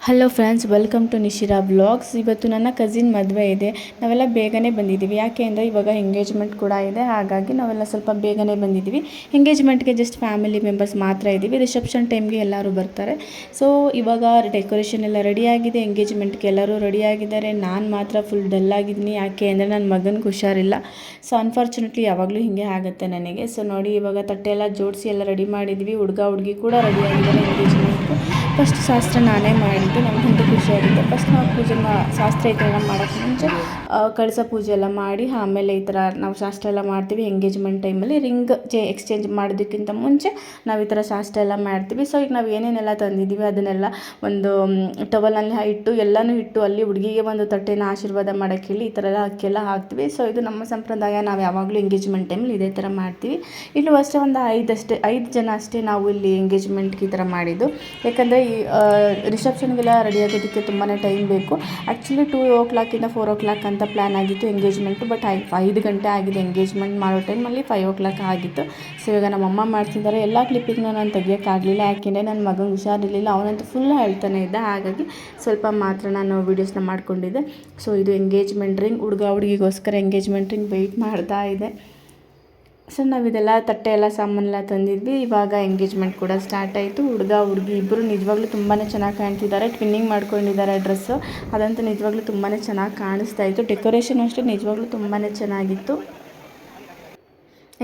Hello friends, welcome to Nishira blogs. ಇವತ್ತು ನನ್ನ cousin ಮದುವೆ ಇದೆ. ನಾವೆಲ್ಲ ಬೇಗನೆ ಬಂದಿದ್ದೀವಿ. ಯಾಕೆ ಅಂದರೆ ಇವಾಗ ಎಂಗೇಜ್ಮೆಂಟ್ ಕೂಡ ಇದೆ, ಹಾಗಾಗಿ ನಾವೆಲ್ಲ ಸ್ವಲ್ಪ ಬೇಗನೆ ಬಂದಿದ್ದೀವಿ. ಎಂಗೇಜ್ಮೆಂಟ್ಗೆ ಜಸ್ಟ್ ಫ್ಯಾಮಿಲಿ ಮೆಂಬರ್ಸ್ ಮಾತ್ರ ಇದ್ದೀವಿ. ರಿಸೆಪ್ಷನ್ ಟೈಮ್ಗೆ ಎಲ್ಲರೂ ಬರ್ತಾರೆ. ಸೊ ಇವಾಗ ಡೆಕೋರೇಷನ್ ಎಲ್ಲ ರೆಡಿಯಾಗಿದೆ. ಎಂಗೇಜ್ಮೆಂಟ್ಗೆ ಎಲ್ಲರೂ ರೆಡಿಯಾಗಿದ್ದಾರೆ. ನಾನು ಮಾತ್ರ ಫುಲ್ ಡಲ್ ಆಗಿದ್ದೀನಿ. ಯಾಕೆ ಅಂದರೆ ನನ್ನ ಮಗನಿಗೆ ಹುಷಾರಿಲ್ಲ. ಸೊ ಅನ್ಫಾರ್ಚುನೇಟ್ಲಿ ಯಾವಾಗಲೂ ಹೀಗೆ ಆಗುತ್ತೆ ನನಗೆ. ಸೊ ನೋಡಿ, ಇವಾಗ ತಟ್ಟೆ ಎಲ್ಲ ಜೋಡಿಸಿ ಎಲ್ಲ ರೆಡಿ ಮಾಡಿದ್ವಿ. ಹುಡುಗಿ ಕೂಡ ರೆಡಿಯಾಗಿದ್ದಾರೆ ಎಂಗೇಜ್ಮೆಂಟ್ಗೆ. ಫಸ್ಟ್ ಶಾಸ್ತ್ರ ನಾನೇ ಮಾಡಿದ್ದು, ನಮಗಂತೂ ಖುಷಿಯಾಗುತ್ತೆ. ಫಸ್ಟ್ ನಾವು ಶಾಸ್ತ್ರ ಈ ಥರ ಮಾಡೋಕ್ಕೆ ಮುಂಚೆ ಕಳಸ ಪೂಜೆ ಎಲ್ಲ ಮಾಡಿ, ಆಮೇಲೆ ಈ ಥರ ನಾವು ಶಾಸ್ತ್ರ ಎಲ್ಲ ಮಾಡ್ತೀವಿ. ಎಂಗೇಜ್ಮೆಂಟ್ ಟೈಮಲ್ಲಿ ರಿಂಗ್ ಎಕ್ಸ್ಚೇಂಜ್ ಮಾಡೋದಕ್ಕಿಂತ ಮುಂಚೆ ನಾವು ಈ ಥರ ಶಾಸ್ತ್ರ ಎಲ್ಲ ಮಾಡ್ತೀವಿ. ಸೊ ಈಗ ನಾವು ಏನೇನೆಲ್ಲ ತಂದಿದ್ದೀವಿ ಅದನ್ನೆಲ್ಲ ಒಂದು ಟವಲಲ್ಲಿ ಇಟ್ಟು ಎಲ್ಲನೂ ಇಟ್ಟು ಅಲ್ಲಿ ಹುಡುಗಿಗೆ ಒಂದು ತಟ್ಟೆನ ಆಶೀರ್ವಾದ ಮಾಡೋಕ್ಕೆ ಹೇಳಿ ಈ ಥರ ಎಲ್ಲ ಅಕ್ಕಿಯೆಲ್ಲ ಹಾಕ್ತೀವಿ. ಸೊ ಇದು ನಮ್ಮ ಸಂಪ್ರದಾಯ. ನಾವು ಯಾವಾಗಲೂ ಎಂಗೇಜ್ಮೆಂಟ್ ಟೈಮಲ್ಲಿ ಇದೇ ಥರ ಮಾಡ್ತೀವಿ. ಇಲ್ಲೂ ಅಷ್ಟೇ ಒಂದು 5 ಜನ ಅಷ್ಟೇ ನಾವು ಇಲ್ಲಿ ಎಂಗೇಜ್ಮೆಂಟ್ಗೆ ಈ ಥರ ಮಾಡಿದ್ದು. ಯಾಕಂದರೆ ಈ ರಿಸೆಪ್ಷನ್ಗೆಲ್ಲ ರೆಡಿ ಆಗೋದಕ್ಕೆ ತುಂಬಾ ಟೈಮ್ ಬೇಕು. ಆ್ಯಕ್ಚುಲಿ 2 o'clock 4 o'clock ಅಂತ ಪ್ಲ್ಯಾನ್ ಆಗಿತ್ತು ಎಂಗೇಜ್ಮೆಂಟು. ಬಟ್ 5 ಗಂಟೆ ಆಗಿದೆ ಎಂಗೇಜ್ಮೆಂಟ್ ಮಾಡೋ ಟೈಮಲ್ಲಿ. 5 o'clock ಆಗಿತ್ತು. ಸೊ ಇವಾಗ ನಮ್ಮಮ್ಮ ಮಾಡ್ತಿದ್ದಾರೆ. ಎಲ್ಲ ಕ್ಲಿಪ್ಪಿಂಗ್ನ ನಾನು ತೆಗಿಯೋಕ್ಕಾಗಲಿಲ್ಲ, ಯಾಕೆಂದರೆ ನನ್ನ ಮಗನಿಗೆ ಹುಷಾರಿರಲಿಲ್ಲ. ಅವನಂತೂ ಫುಲ್ ಹೇಳ್ತಾನೆ ಇದ್ದ, ಹಾಗಾಗಿ ಸ್ವಲ್ಪ ಮಾತ್ರ ನಾನು ವೀಡಿಯೋಸ್ನ ಮಾಡ್ಕೊಂಡಿದ್ದೆ. ಸೊ ಇದು ಎಂಗೇಜ್ಮೆಂಟ್ ರಿಂಗ್. ಹುಡುಗಿಗೋಸ್ಕರ ಎಂಗೇಜ್ಮೆಂಟ್ ರಿಂಗ್ ವೆಯ್ಟ್ ಮಾಡ್ತಾ ಇದೆ. ಸೊ ನಾವಿದೆಲ್ಲ ತಟ್ಟೆ ಎಲ್ಲ ಸಾಮಾನೆಲ್ಲ ತಂದಿದ್ವಿ. ಇವಾಗ ಎಂಗೇಜ್ಮೆಂಟ್ ಕೂಡ ಸ್ಟಾರ್ಟ್ ಆಯಿತು. ಹುಡುಗಿ ಇಬ್ಬರು ನಿಜವಾಗ್ಲೂ ತುಂಬಾ ಚೆನ್ನಾಗಿ ಕಾಣ್ತಿದ್ದಾರೆ. ಟ್ವಿನ್ನಿಂಗ್ ಮಾಡ್ಕೊಂಡಿದ್ದಾರೆ ಡ್ರೆಸ್ಸು. ಅದಂತೂ ನಿಜವಾಗ್ಲೂ ತುಂಬಾ ಚೆನ್ನಾಗಿ ಕಾಣಿಸ್ತಾ ಇತ್ತು. ಡೆಕೋರೇಷನ್ ಅಷ್ಟೇ ನಿಜವಾಗ್ಲೂ ತುಂಬಾ ಚೆನ್ನಾಗಿತ್ತು.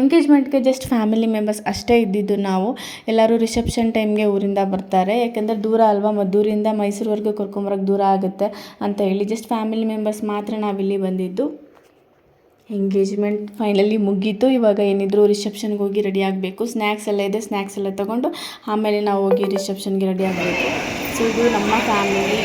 ಎಂಗೇಜ್ಮೆಂಟ್ಗೆ ಜಸ್ಟ್ ಫ್ಯಾಮಿಲಿ ಮೆಂಬರ್ಸ್ ಅಷ್ಟೇ ಇದ್ದಿದ್ದು ನಾವು. ಎಲ್ಲರೂ ರಿಸೆಪ್ಷನ್ ಟೈಮ್ಗೆ ಊರಿಂದ ಬರ್ತಾರೆ, ಯಾಕೆಂದರೆ ದೂರ ಅಲ್ವಾ, ಮದ್ದೂರಿಂದ ಮೈಸೂರುವರೆಗೂ ಕರ್ಕೊಂಬರೋಕ್ಕೆ ದೂರ ಆಗುತ್ತೆ ಅಂತ ಹೇಳಿ ಜಸ್ಟ್ ಫ್ಯಾಮಿಲಿ ಮೆಂಬರ್ಸ್ ಮಾತ್ರ ನಾವಿಲ್ಲಿ ಬಂದಿದ್ದು. ಎಂಗೇಜ್ಮೆಂಟ್ ಫೈನಲಿ ಮುಗೀತು. ಇವಾಗ ಏನಿದ್ರು ರಿಸೆಪ್ಷನ್ಗೆ ಹೋಗಿ ರೆಡಿ ಆಗಬೇಕು. ಸ್ನ್ಯಾಕ್ಸ್ ಎಲ್ಲ ಇದೆ, ಸ್ನ್ಯಾಕ್ಸ್ ಎಲ್ಲ ತೊಗೊಂಡು ಆಮೇಲೆ ನಾವು ಹೋಗಿ ರಿಸೆಪ್ಷನ್ಗೆ ರೆಡಿ ಆಗಬೇಕು. ಸೊ ಇದು ನಮ್ಮ ಫ್ಯಾಮಿಲಿ.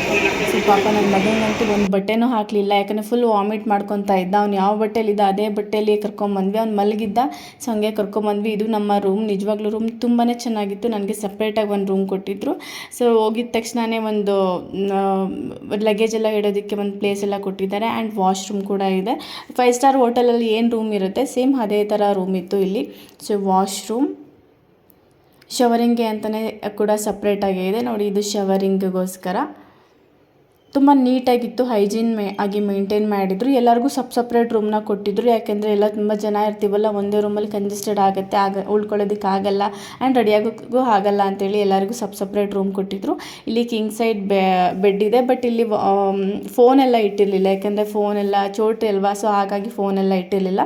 ಸೊ ಪಾಪ ನನ್ನ ಮಗನಿಗಂತೂ ಒಂದು ಬಟ್ಟೆನೂ ಹಾಕಲಿಲ್ಲ, ಯಾಕಂದರೆ ಫುಲ್ ವಾಮಿಟ್ ಮಾಡ್ಕೊತಾ ಇದ್ದ. ಅವ್ನು ಯಾವ ಬಟ್ಟೆಲಿದ್ದ ಅದೇ ಬಟ್ಟೆಯಲ್ಲಿ ಕರ್ಕೊಂಬಂದ್ವಿ. ಅವ್ನು ಮಲಗಿದ್ದ, ಸೊ ಹಂಗೆ ಕರ್ಕೊಂಬಂದ್ವಿ. ಇದು ನಮ್ಮ ರೂಮ್. ನಿಜವಾಗ್ಲೂ ರೂಮ್ ತುಂಬಾ ಚೆನ್ನಾಗಿತ್ತು. ನನಗೆ ಸಪ್ರೇಟಾಗಿ ಒಂದು ರೂಮ್ ಕೊಟ್ಟಿದ್ದರು. ಸೊ ಹೋಗಿದ ತಕ್ಷಣವೇ ಒಂದು ಲಗೇಜ್ ಎಲ್ಲ ಇಡೋದಕ್ಕೆ ಒಂದು ಪ್ಲೇಸ್ ಎಲ್ಲ ಕೊಟ್ಟಿದ್ದಾರೆ. ಆ್ಯಂಡ್ ವಾಶ್ರೂಮ್ ಕೂಡ ಇದೆ. 5 ಸ್ಟಾರ್ ಹೋಟೆಲಲ್ಲಿ ಏನು ರೂಮ್ ಇರುತ್ತೆ ಸೇಮ್ ಅದೇ ಥರ ರೂಮ್ ಇತ್ತು ಇಲ್ಲಿ. ಸೊ ವಾಶ್ರೂಮ್, ಶವರಿಂಗ್ಗೆ ಅಂತಲೇ ಕೂಡ ಸಪ್ರೇಟಾಗಿ ಇದೆ ನೋಡಿ. ಇದು ಶವರಿಂಗ್ಗೋಸ್ಕರ ತುಂಬ ನೀಟಾಗಿತ್ತು. ಹೈಜೀನ್ ಆಗಿ ಮೇಂಟೈನ್ ಮಾಡಿದರು. ಎಲ್ಲರಿಗೂ ಸಪ್ರೇಟ್ ರೂಮ್ನ ಕೊಟ್ಟಿದ್ದರು, ಯಾಕೆಂದರೆ ಎಲ್ಲ ತುಂಬ ಜನ ಇರ್ತೀವಲ್ಲ, ಒಂದೇ ರೂಮಲ್ಲಿ ಕಂಜೆಸ್ಟೆಡ್ ಆಗುತ್ತೆ, ಉಳ್ಕೊಳ್ಳೋದಕ್ಕೆ ಆಗಲ್ಲ ಆ್ಯಂಡ್ ರೆಡಿ ಆಗೋಕ್ಕೂ ಆಗಲ್ಲ ಅಂತೇಳಿ ಎಲ್ಲರಿಗೂ ಸಪ್ರೇಟ್ ರೂಮ್ ಕೊಟ್ಟಿದ್ದರು. ಇಲ್ಲಿ ಕಿಂಗ್ ಸೈಡ್ ಬೆಡ್ ಇದೆ. ಬಟ್ ಇಲ್ಲಿ ಫೋನೆಲ್ಲ ಇಟ್ಟಿರಲಿಲ್ಲ, ಯಾಕೆಂದರೆ ಫೋನೆಲ್ಲ ಚೋಟ್ರಿ ಅಲ್ವಾ, ಸೊ ಹಾಗಾಗಿ ಫೋನೆಲ್ಲ ಇಟ್ಟಿರಲಿಲ್ಲ.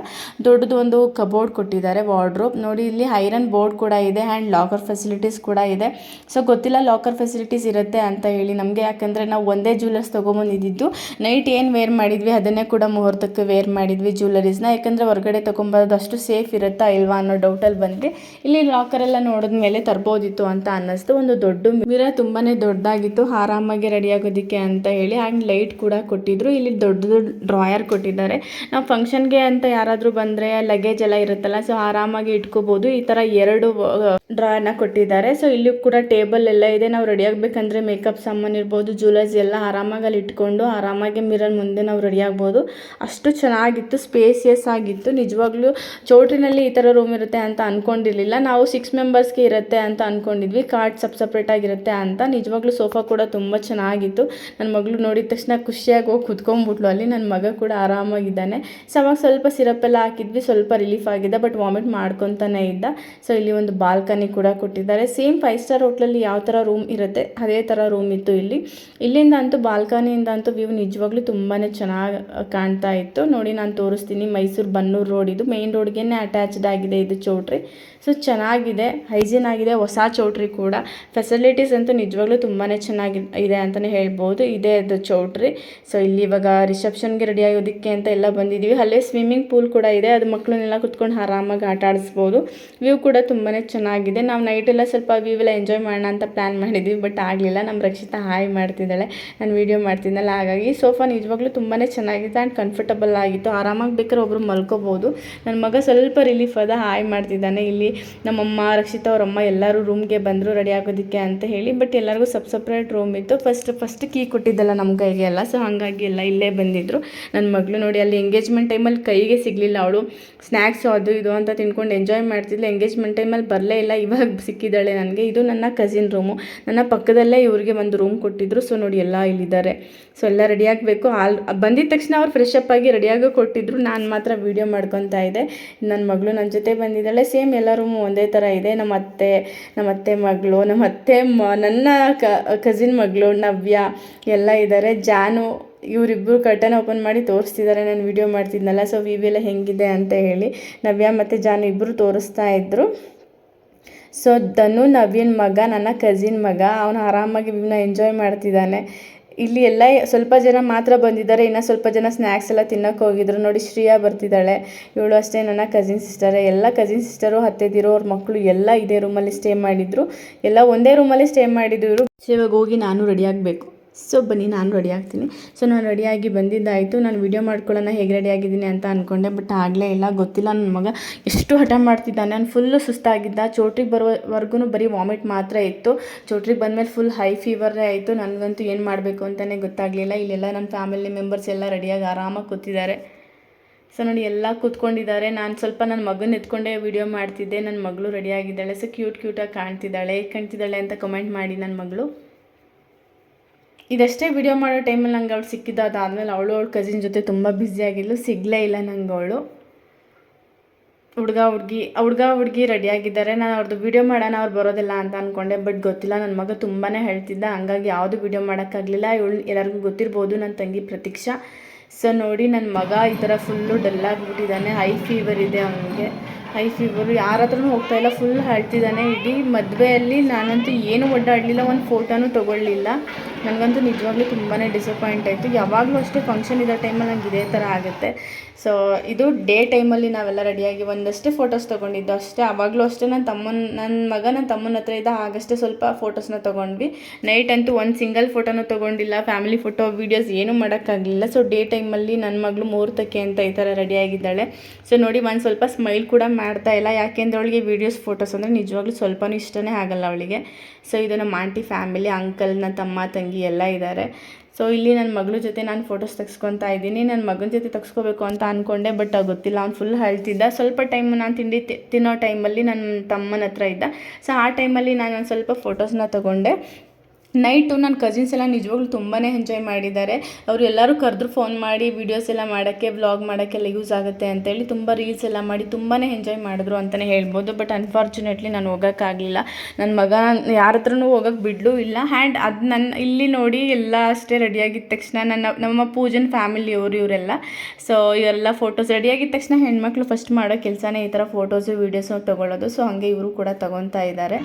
ದೊಡ್ಡದು ಒಂದು ಕಬೋರ್ಡ್ ಕೊಟ್ಟಿದ್ದಾರೆ, ವಾರ್ಡ್ರೋಬ್ ನೋಡಿ. ಇಲ್ಲಿ ಐರನ್ ಬೋರ್ಡ್ ಕೂಡ ಇದೆ ಆ್ಯಂಡ್ ಲಾಕರ್ ಫೆಸಿಲಿಟೀಸ್ ಕೂಡ ಇದೆ. ಸೊ ಗೊತ್ತಿಲ್ಲ ಲಾಕರ್ ಫೆಸಿಲಿಟೀಸ್ ಇರುತ್ತೆ ಅಂತ ಹೇಳಿ ನಮಗೆ, ಯಾಕೆಂದರೆ ನಾವು ಒಂದೇ ಜ್ಯುವೆಲರ್ಸ್ ತೊಗೊಂಬಂದಿದ್ದು. ನೈಟ್ ಏನು ವೇರ್ ಮಾಡಿದ್ವಿ ಅದನ್ನೇ ಕೂಡ ಮುಹೂರ್ತಕ್ಕೆ ವೇರ್ ಮಾಡಿದ್ವಿ ಜ್ಯುವೆಲರೀಸ್ನ, ಯಾಕಂದರೆ ಹೊರಗಡೆ ತೊಗೊಂಬರೋದು ಅಷ್ಟು ಸೇಫ್ ಇರುತ್ತಾ ಇಲ್ವಾ ಅನ್ನೋ ಡೌಟಲ್ಲಿ ಬಂದ್ವಿ. ಇಲ್ಲಿ ಲಾಕರೆಲ್ಲ ನೋಡಿದ ಮೇಲೆ ತರ್ಬೋದಿತ್ತು ಅಂತ ಅನ್ನಿಸ್ತು. ಒಂದು ದೊಡ್ಡ ಮಿರರ್ ತುಂಬಾ ದೊಡ್ಡದಾಗಿತ್ತು, ಆರಾಮಾಗಿ ರೆಡಿ ಆಗೋದಕ್ಕೆ ಅಂತ ಹೇಳಿ. ಆ್ಯಂಡ್ ಲೈಟ್ ಕೂಡ ಕೊಟ್ಟಿದ್ರು. ಇಲ್ಲಿ ದೊಡ್ಡದು ಡ್ರಾಯರ್ ಕೊಟ್ಟಿದ್ದಾರೆ. ನಾವು ಫಂಕ್ಷನ್ಗೆ ಅಂತ ಯಾರಾದರೂ ಬಂದರೆ ಲಗೇಜ್ ಎಲ್ಲ ಇರುತ್ತಲ್ಲ, ಸೊ ಆರಾಮಾಗಿ ಇಟ್ಕೋಬೋದು. ಈ ಥರ 2 ಡ್ರಾಯರ್ನ ಕೊಟ್ಟಿದ್ದಾರೆ. ಸೊ ಇಲ್ಲಿ ಕೂಡ ಟೇಬಲ್ ಎಲ್ಲ ಇದೆ. ನಾವು ರೆಡಿ ಆಗಬೇಕಂದ್ರೆ ಮೇಕಪ್ ಸಾಮಾನು ಇರ್ಬೋದು, ಜ್ಯುವೆಲರ್ಸ್ ಎಲ್ಲ ಆರಾಮಾಗಿ ಅಲ್ಲಿ ಇಟ್ಕೊಂಡು ಆರಾಮಾಗಿ ಮಿರರ್ ಮುಂದೆ ನಾವು ರೆಡಿ ಆಗ್ಬೋದು. ಅಷ್ಟು ಚೆನ್ನಾಗಿತ್ತು, ಸ್ಪೇಸಿಯಸ್ ಆಗಿತ್ತು. ನಿಜವಾಗ್ಲೂ ಚೌಟ್ರಿನಲ್ಲಿ ಈ ಥರ ರೂಮ್ ಇರುತ್ತೆ ಅಂತ ಅಂದ್ಕೊಂಡಿರಲಿಲ್ಲ ನಾವು. 6 ಮೆಂಬರ್ಸ್ಗೆ ಇರುತ್ತೆ ಅಂತ ಅಂದ್ಕೊಂಡಿದ್ವಿ. ಕಾರ್ಡ್ ಸಪ್ರೇಟಾಗಿರುತ್ತೆ ಅಂತ. ನಿಜವಾಗ್ಲೂ ಸೋಫಾ ಕೂಡ ತುಂಬ ಚೆನ್ನಾಗಿತ್ತು. ನನ್ನ ಮಗಳು ನೋಡಿದ ತಕ್ಷಣ ಖುಷಿಯಾಗಿ ಹೋಗಿ ಕುತ್ಕೊಂಡ್ಬಿಟ್ಲು ಅಲ್ಲಿ. ನನ್ನ ಮಗ ಕೂಡ ಆರಾಮಾಗಿದ್ದಾನೆ. ಸೊ ಅವಾಗ ಸ್ವಲ್ಪ ಸಿರಪ್ ಎಲ್ಲ ಹಾಕಿದ್ವಿ, ಸ್ವಲ್ಪ ರಿಲೀಫ್ ಆಗಿದೆ. ಬಟ್ ವಾಮಿಟ್ ಮಾಡ್ಕೊತಾನೆ ಇದ್ದ. ಸೊ ಇಲ್ಲಿ ಒಂದು ಬಾಲ್ಕನಿ ಕೂಡ ಕೊಟ್ಟಿದ್ದಾರೆ. ಸೇಮ್ 5 ಸ್ಟಾರ್ ಹೋಟ್ಲಲ್ಲಿ ಯಾವ ಥರ ರೂಮ್ ಇರುತ್ತೆ ಅದೇ ಥರ ರೂಮ್ ಇತ್ತು ಇಲ್ಲಿ. ಇಲ್ಲಿಂದ ಅಂತೂ ಬಾಲ್ಕನಿಯಿಂದ ಅಂತೂ ವ್ಯೂ ನಿಜವಾಗ್ಲೂ ತುಂಬಾ ಚೆನ್ನಾಗಿ ಕಾಣ್ತಾ ಇತ್ತು ನೋಡಿ. ನಾನು ತೋರಿಸ್ತೀನಿ. ಮೈಸೂರು ಬನ್ನೂರು ರೋಡ್, ಇದು ಮೇನ್ ರೋಡ್ಗೆ ಅಟ್ಯಾಚ್ಡ್ ಆಗಿದೆ ಇದು ಚೌಟ್ರಿ. ಸೊ ಚೆನ್ನಾಗಿದೆ, ಹೈಜೀನ್ ಆಗಿದೆ, ಹೊಸ ಚೌಟ್ರಿ ಕೂಡ. ಫೆಸಿಲಿಟೀಸ್ ಅಂತೂ ನಿಜವಾಗ್ಲೂ ತುಂಬಾ ಚೆನ್ನಾಗಿ ಇದೆ ಅಂತಲೇ ಹೇಳ್ಬೋದು. ಇದೇ ಅದು ಚೌಟ್ರಿ. ಸೊ ಇಲ್ಲಿ ಇವಾಗ ರಿಸೆಪ್ಷನ್ಗೆ ರೆಡಿ ಆಗೋದಕ್ಕೆ ಅಂತ ಎಲ್ಲ ಬಂದಿದ್ದೀವಿ. ಅಲ್ಲೇ ಸ್ವಿಮ್ಮಿಂಗ್ ಪೂಲ್ ಕೂಡ ಇದೆ, ಅದು ಮಕ್ಕಳನ್ನೆಲ್ಲ ಕುತ್ಕೊಂಡು ಆರಾಮಾಗಿ ಆಟ ಆಡಿಸ್ಬೋದು. ವ್ಯೂ ಕೂಡ ತುಂಬಾ ಚೆನ್ನಾಗಿದೆ. ನಾವು ನೈಟೆಲ್ಲ ಸ್ವಲ್ಪ ವ್ಯೂ ಎಲ್ಲ ಎಂಜಾಯ್ ಮಾಡೋಣ ಅಂತ ಪ್ಲ್ಯಾನ್ ಮಾಡಿದ್ವಿ, ಬಟ್ ಆಗಲಿಲ್ಲ. ನಮ್ಮ ರಕ್ಷಿತಾ ಹಾಯ್ ಮಾಡ್ತಿದ್ದಾಳೆ. ನಾನು ವೀಡಿಯೋ ಮಾಡ್ತಿದ್ನಲ್ಲ, ಹಾಗಾಗಿ ಸೋಫಾ ನಿಜವಾಗ್ಲೂ ತುಂಬಾ ಚೆನ್ನಾಗಿತ್ತು ಆ್ಯಂಡ್ ಕಂಫರ್ಟಬಲ್ ಆಗಿತ್ತು. ಆರಾಮಾಗಿ ಬೇಕಾದ್ರೆ ಒಬ್ಬರು ಮಲ್ಕೋಬೋದು. ನನ್ನ ಮಗ ಸ್ವಲ್ಪ ರಿಲೀಫ್ ಅದ, ಹಾಯ್ ಮಾಡ್ತಿದ್ದಾನೆ. ಇಲ್ಲಿ ನಮ್ಮಮ್ಮ, ರಕ್ಷಿತಾ ಅವರಮ್ಮ ಎಲ್ಲರೂ ರೂಮ್ಗೆ ಬಂದರು ರೆಡಿ ಆಗೋದಕ್ಕೆ ಅಂತ ಹೇಳಿ. ಬಟ್ ಎಲ್ಲರಿಗೂ ಸಪ್ರೇಟ್ ರೂಮ್ ಇತ್ತು. ಫಸ್ಟ್ ಕೀ ಕೊಟ್ಟಿದ್ದಲ್ಲ ನಮ್ಮ ಕೈಗೆ ಎಲ್ಲ, ಸೊ ಹಾಗಾಗಿ ಎಲ್ಲ ಇಲ್ಲೇ ಬಂದಿದ್ದರು. ನನ್ನ ಮಗಳು ನೋಡಿ ಅಲ್ಲಿ ಎಂಗೇಜ್ಮೆಂಟ್ ಟೈಮಲ್ಲಿ ಕೈಗೆ ಸಿಗಲಿಲ್ಲ, ಅವಳು ಸ್ನ್ಯಾಕ್ಸು ಅದು ಇದು ಅಂತ ತಿನ್ಕೊಂಡು ಎಂಜಾಯ್ ಮಾಡ್ತಿದ್ಲು. ಎಂಗೇಜ್ಮೆಂಟ್ ಟೈಮಲ್ಲಿ ಬರಲೇ ಇಲ್ಲ, ಇವಾಗ ಸಿಕ್ಕಿದ್ದಾಳೆ ನನಗೆ. ಇದು ನನ್ನ ಕಸಿನ್ ರೂಮು, ನನ್ನ ಪಕ್ಕದಲ್ಲೇ ಇವರಿಗೆ ಒಂದು ರೂಮ್ ಕೊಟ್ಟಿದ್ರು. ಸೊ ನೋಡಿ ಎಲ್ಲ ಇಲ್ಲಿದ್ದಾರೆ. ಸೊ ಎಲ್ಲ ರೆಡಿ ಆಗಬೇಕು. ಬಂದಿದ ತಕ್ಷಣ ಅವ್ರು ಫ್ರೆಶ್ ಅಪ್ ಆಗಿ ರೆಡಿಯಾಗೋ ಕೊಟ್ಟಿದ್ರು. ನಾನು ಮಾತ್ರ ವೀಡಿಯೋ ಮಾಡ್ಕೊತಾ ಇದ್ದೆ. ನನ್ನ ಮಗಳು ನನ್ನ ಜೊತೆ ಬಂದಿದ್ದಾಳೆ. ಸೇಮ್ ಎಲ್ಲ ರೂಮು ಒಂದೇ ಥರ ಇದೆ. ನಮ್ಮ ಅತ್ತೆ ಮಗಳು, ನನ್ನ ಕಸಿನ್ ಮಗಳು ನವ್ಯ ಎಲ್ಲ ಇದ್ದಾರೆ. ಜಾನು, ಇವರಿಬ್ಬರು ಕರ್ಟನ್ ಓಪನ್ ಮಾಡಿ ತೋರಿಸ್ತಿದ್ದಾರೆ ನಾನು ವೀಡಿಯೋ ಮಾಡ್ತಿದ್ನಲ್ಲ. ಸೊ ವಿವಿ ಹೆಂಗಿದೆ ಅಂತ ಹೇಳಿ ನವ್ಯ ಮತ್ತು ಜಾನು ಇಬ್ಬರು ತೋರಿಸ್ತಾ ಇದ್ದರು. ಸೊ ಧನು ನವ್ಯನ ಮಗ, ನನ್ನ ಕಸಿನ್ ಮಗ, ಅವನು ಆರಾಮಾಗಿ ವಿವಿನ ಎಂಜಾಯ್ ಮಾಡ್ತಿದ್ದಾನೆ. ಇಲ್ಲಿ ಎಲ್ಲ ಸ್ವಲ್ಪ ಜನ ಮಾತ್ರ ಬಂದಿದ್ದಾರೆ, ಇನ್ನು ಸ್ವಲ್ಪ ಜನ ಸ್ನ್ಯಾಕ್ಸ್ ಎಲ್ಲ ತಿನ್ನೋಕೆ ಹೋಗಿದ್ರು. ನೋಡಿ ಶ್ರೇಯಾ ಬರ್ತಿದ್ದಾಳೆ, ಇವಳು ಅಷ್ಟೇ ನನ್ನ ಕಸಿನ್ ಸಿಸ್ಟರೇ. ಎಲ್ಲ ಕಸಿನ್ ಸಿಸ್ಟರು, ಅತ್ತೆದಿರೋ ಅವ್ರ ಮಕ್ಕಳು ಎಲ್ಲ ಇದೇ ರೂಮಲ್ಲಿ ಸ್ಟೇ ಮಾಡಿದ್ರು. ಎಲ್ಲ ಒಂದೇ ರೂಮಲ್ಲಿ ಸ್ಟೇ ಮಾಡಿದ್ರು. ಸೊ ಇವಾಗ ಹೋಗಿ ನಾನು ರೆಡಿ ಆಗಬೇಕು. ಸೊ ಬನ್ನಿ ನಾನು ರೆಡಿ ಆಗ್ತೀನಿ. ಸೊ ನಾನು ರೆಡಿಯಾಗಿ ಬಂದಿದ್ದಾಯಿತು. ನಾನು ವೀಡಿಯೋ ಮಾಡ್ಕೊಳ್ಳೋಣ ಹೇಗೆ ರೆಡಿ ಆಗಿದ್ದೀನಿ ಅಂತ ಅಂದ್ಕೊಂಡೆ, ಬಟ್ ಆಗಲೇ ಇಲ್ಲ. ಗೊತ್ತಿಲ್ಲ ನನ್ನ ಮಗ ಎಷ್ಟು ಹಠ ಮಾಡ್ತಿದ್ದಾನೆ. ನಾನು ಫುಲ್ಲು ಸುಸ್ತಾಗಿದ್ದ. ಚೋಟ್ರಿಗೆ ಬರೋವರೆಗೂ ಬರೀ ವಾಮಿಟ್ ಮಾತ್ರ ಇತ್ತು. ಚೋಟ್ರಿಗೆ ಬಂದಮೇಲೆ ಫುಲ್ ಹೈ ಫೀವರೇ ಆಯಿತು. ನನಗಂತೂ ಏನು ಮಾಡಬೇಕು ಅಂತಲೇ ಗೊತ್ತಾಗಲಿಲ್ಲ. ಇಲ್ಲೆಲ್ಲ ನನ್ನ ಫ್ಯಾಮಿಲಿ ಮೆಂಬರ್ಸ್ ಎಲ್ಲ ರೆಡಿಯಾಗಿ ಆರಾಮಾಗಿ ಕೂತಿದ್ದಾರೆ. ಸೊ ನೋಡಿ ಎಲ್ಲ ಕೂತ್ಕೊಂಡಿದ್ದಾರೆ. ನಾನು ಸ್ವಲ್ಪ ನನ್ನ ಮಗನ ಎತ್ಕೊಂಡೇ ವೀಡಿಯೋ ಮಾಡ್ತಿದ್ದೆ. ನನ್ನ ಮಗಳು ರೆಡಿಯಾಗಿದ್ದಾಳೆ. ಸೊ ಕ್ಯೂಟಾಗಿ ಕಾಣ್ತಿದ್ದಾಳೆ ಅಂತ ಕಮೆಂಟ್ ಮಾಡಿ ನನ್ನ ಮಗಳು. ಇದಷ್ಟೇ ವಿಡಿಯೋ ಮಾಡೋ ಟೈಮಲ್ಲಿ ನಂಗೆ ಅವಳು ಸಿಕ್ಕಿದ್ದು. ಅದಾದಮೇಲೆ ಅವಳು ಕಸಿನ್ ಜೊತೆ ತುಂಬ ಬ್ಯುಸಿಯಾಗಿದ್ಲು, ಸಿಗಲೇ ಇಲ್ಲ ನಂಗೆ ಅವಳು. ಹುಡುಗ ಹುಡುಗಿ ರೆಡಿಯಾಗಿದ್ದಾರೆ. ನಾನು ಅವ್ರದ್ದು ವೀಡಿಯೋ ಮಾಡೋಣ, ಅವ್ರು ಬರೋದಿಲ್ಲ ಅಂತ ಅಂದ್ಕೊಂಡೆ, ಬಟ್ ಗೊತ್ತಿಲ್ಲ. ನನ್ನ ಮಗ ತುಂಬಾ ಹೇಳ್ತಿದ್ದ, ಹಂಗಾಗಿ ಯಾವುದು ವೀಡಿಯೋ ಮಾಡೋಕ್ಕಾಗಲಿಲ್ಲ. ಇವಳು ಎಲ್ಲರಿಗೂ ಗೊತ್ತಿರ್ಬೋದು, ನನ್ನ ತಂಗಿ ಪ್ರತೀಕ್ಷಾ. ಸೊ ನೋಡಿ ನನ್ನ ಮಗ ಈ ಥರ ಫುಲ್ಲು ಡಲ್ಲಾಗಿಬಿಟ್ಟಿದ್ದಾನೆ. ಹೈ ಫೀವರ್ ಇದೆ ಅವನಿಗೆ. ಹೈ ಫೀವರು, ಯಾರ ಹತ್ರನೂ ಹೋಗ್ತಾಯಿಲ್ಲ, ಫುಲ್ ಹೇಳ್ತಿದ್ದಾನೆ. ಇಡೀ ಮದುವೆಯಲ್ಲಿ ನಾನಂತೂ ಏನೂ ಒಡ್ಡಾಡಲಿಲ್ಲ, ಒಂದು ಫೋಟೋನೂ ತೊಗೊಳ್ಳಿಲ್ಲ. ನನಗಂತೂ ನಿಜವಾಗ್ಲೂ ತುಂಬಾ ಡಿಸಪಾಯಿಂಟ್ ಆಯಿತು. ಯಾವಾಗಲೂ ಅಷ್ಟೇ ಫಂಕ್ಷನ್ ಇರೋ ಟೈಮಲ್ಲಿ ನಂಗೆ ಇದೇ ಥರ ಆಗುತ್ತೆ. ಸೊ ಇದು ಡೇ ಟೈಮಲ್ಲಿ ನಾವೆಲ್ಲ ರೆಡಿಯಾಗಿ ಒಂದಷ್ಟೇ ಫೋಟೋಸ್ ತೊಗೊಂಡಿದ್ದು ಅಷ್ಟೇ. ಆವಾಗಲೂ ಅಷ್ಟೇ ನನ್ನ ಮಗ ನನ್ನ ತಮ್ಮನ ಹತ್ರ ಇದ್ದ, ಆಗಷ್ಟೇ ಸ್ವಲ್ಪ ಫೋಟೋಸ್ನ ತೊಗೊಂಡ್ವಿ. ನೈಟ್ ಅಂತೂ ಒಂದು ಸಿಂಗಲ್ ಫೋಟೋನೂ ತೊಗೊಂಡಿಲ್ಲ. ಫ್ಯಾಮಿಲಿ ಫೋಟೋ ವೀಡಿಯೋಸ್ ಏನೂ ಮಾಡೋಕ್ಕಾಗಲಿಲ್ಲ. ಸೊ ಡೇ ಟೈಮಲ್ಲಿ ನನ್ನ ಮಗಳು ಮುಹೂರ್ತಕ್ಕೆ ಅಂತ ಈ ಥರ ರೆಡಿಯಾಗಿದ್ದಾಳೆ. ಸೊ ನೋಡಿ ಒಂದು ಸ್ವಲ್ಪ ಸ್ಮೈಲ್ ಕೂಡ ಮಾಡ್ತಾ ಇಲ್ಲ, ಯಾಕೆಂದರೆ ಅವಳಿಗೆ ವೀಡಿಯೋಸ್ ಫೋಟೋಸ್ ಅಂದರೆ ನಿಜವಾಗ್ಲೂ ಸ್ವಲ್ಪನೂ ಇಷ್ಟನೇ ಆಗಲ್ಲ ಅವಳಿಗೆ. ಸೊ ಇದು ನಮ್ಮ ಆಂಟಿ ಫ್ಯಾಮಿಲಿ, ಅಂಕಲ್, ನನ್ನ ತಮ್ಮ ತಂಗಿ ಎಲ್ಲ ಇದ್ದಾರೆ. ಸೊ ಇಲ್ಲಿ ನನ್ನ ಮಗಳ ಜೊತೆ ನಾನು ಫೋಟೋಸ್ ತೆಗೆಸ್ಕೊತಾ ಇದ್ದೀನಿ. ನನ್ನ ಮಗನ ಜೊತೆ ತೆಗೆಸ್ಕೋಬೇಕು ಅಂತ ಅಂದ್ಕೊಂಡೆ, ಬಟ್ ಗೊತ್ತಿಲ್ಲ, ಅವ್ನು ಫುಲ್ ಹೇಳ್ತಿದ್ದ. ಸ್ವಲ್ಪ ಟೈಮ್ ನಾನು ತಿನ್ನೋ ಟೈಮಲ್ಲಿ ನನ್ನ ತಮ್ಮನ ಹತ್ರ ಇದ್ದ. ಸೊ ಆ ಟೈಮಲ್ಲಿ ನಾನು ಒಂದು ಸ್ವಲ್ಪ ಫೋಟೋಸ್ನ ತೊಗೊಂಡೆ. ನೈಟು ನನ್ನ ಕಸಿನ್ಸ್ ಎಲ್ಲ ನಿಜವಾಗ್ಲೂ ತುಂಬಾ ಎಂಜಾಯ್ ಮಾಡಿದ್ದಾರೆ. ಅವರು ಎಲ್ಲರೂ ಕರೆದ್ರು ಫೋನ್ ಮಾಡಿ, ವೀಡಿಯೋಸ್ ಎಲ್ಲ ಮಾಡೋಕ್ಕೆ, ವ್ಲಾಗ್ ಮಾಡೋಕ್ಕೆಲ್ಲ ಯೂಸ್ ಆಗುತ್ತೆ ಅಂತೇಳಿ ತುಂಬ ರೀಲ್ಸ್ ಎಲ್ಲ ಮಾಡಿ ತುಂಬಾ ಎಂಜಾಯ್ ಮಾಡಿದ್ರು ಅಂತಲೇ ಹೇಳ್ಬೋದು. ಬಟ್ ಅನ್ಫಾರ್ಚುನೇಟ್ಲಿ ನಾನು ಹೋಗೋಕ್ಕಾಗಲಿಲ್ಲ. ನನ್ನ ಮಗ ಯಾರ ಹತ್ರನೂ ಹೋಗೋಕ್ಕೆ ಬಿಡಲೂ ಇಲ್ಲ. ಆ್ಯಂಡ್ ಅದು ನನ್ನ ಇಲ್ಲಿ ನೋಡಿ ಎಲ್ಲ ಅಷ್ಟೇ ರೆಡಿಯಾಗಿದ್ದ ತಕ್ಷಣ ನಮ್ಮ ಪೂಜನ್ ಫ್ಯಾಮಿಲಿಯವರು ಇವರೆಲ್ಲ. ಸೊ ಇವೆಲ್ಲ ಫೋಟೋಸ್ ರೆಡಿಯಾಗಿದ್ದ ತಕ್ಷಣ ಹೆಣ್ಮಕ್ಳು ಫಸ್ಟ್ ಮಾಡೋ ಕೆಲಸನೇ ಈ ಥರ ಫೋಟೋಸು ವೀಡಿಯೋಸು ತೊಗೊಳ್ಳೋದು. ಸೊ ಹಾಗೆ ಇವರು ಕೂಡ ತೊಗೊತಾ ಇದ್ದಾರೆ.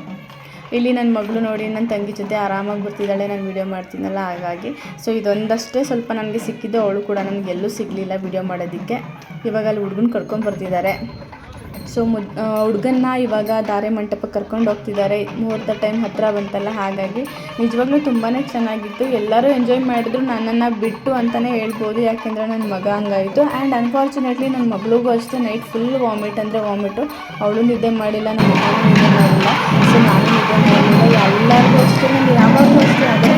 ಇಲ್ಲಿ ನನ್ನ ಮಗಳು ನೋಡಿ ನನ್ನ ತಂಗಿ ಜೊತೆ ಆರಾಮಾಗಿ ಬರ್ತಿದ್ದಾಳೆ, ನಾನು ವೀಡಿಯೋ ಮಾಡ್ತೀನಲ್ಲ ಹಾಗಾಗಿ. ಸೊ ಇದೊಂದಷ್ಟೇ ಸ್ವಲ್ಪ ನನಗೆ ಸಿಕ್ಕಿದ್ದು, ಅವಳು ಕೂಡ ನನಗೆ ಎಲ್ಲೂ ಸಿಗಲಿಲ್ಲ ವೀಡಿಯೋ ಮಾಡೋದಕ್ಕೆ. ಇವಾಗ ಅಲ್ಲಿ ಹುಡುಗನ ಕರ್ಕೊಂಡ್ಬರ್ತಿದ್ದಾರೆ. ಸೊ ಹುಡುಗನ್ನ ಇವಾಗ ಧಾರೆ ಮಂಟಪಕ್ಕೆ ಕರ್ಕೊಂಡು ಹೋಗ್ತಿದ್ದಾರೆ. ಮುಹೂರ್ತ ಟೈಮ್ ಹತ್ತಿರ ಬಂತಲ್ಲ, ಹಾಗಾಗಿ ನಿಜವಾಗ್ಲೂ ತುಂಬಾ ಚೆನ್ನಾಗಿತ್ತು. ಎಲ್ಲರೂ ಎಂಜಾಯ್ ಮಾಡಿದ್ರು, ನನ್ನನ್ನು ಬಿಟ್ಟು ಅಂತಲೇ ಹೇಳ್ಬೋದು, ಯಾಕೆಂದರೆ ನನ್ನ ಮಗ ಹಂಗಾಯಿತು. ಆ್ಯಂಡ್ ಅನ್ಫಾರ್ಚುನೇಟ್ಲಿ ನನ್ನ ಮಗಳಿಗೂ ಅಷ್ಟೇ ನೈಟ್ ಫುಲ್ ವಾಮಿಟ್ ಅಂದರೆ ವಾಮಿಟು. ಅವಳು ನಿದ್ದೆ ಮಾಡಿಲ್ಲ, ನಮ್ಮ ಮಕ್ಕಳು ನಿದ್ದೆ ಮಾಡಿಲ್ಲ. ಸೊ ನಾನು ನಿದ್ದೆ ಮಾಡಿಲ್ಲ. ಎಲ್ಲರಿಗೂ ಅಷ್ಟೇ, ನಾನು ಯಾವಾಗಲೂ ಅಷ್ಟೇ ಅದೇ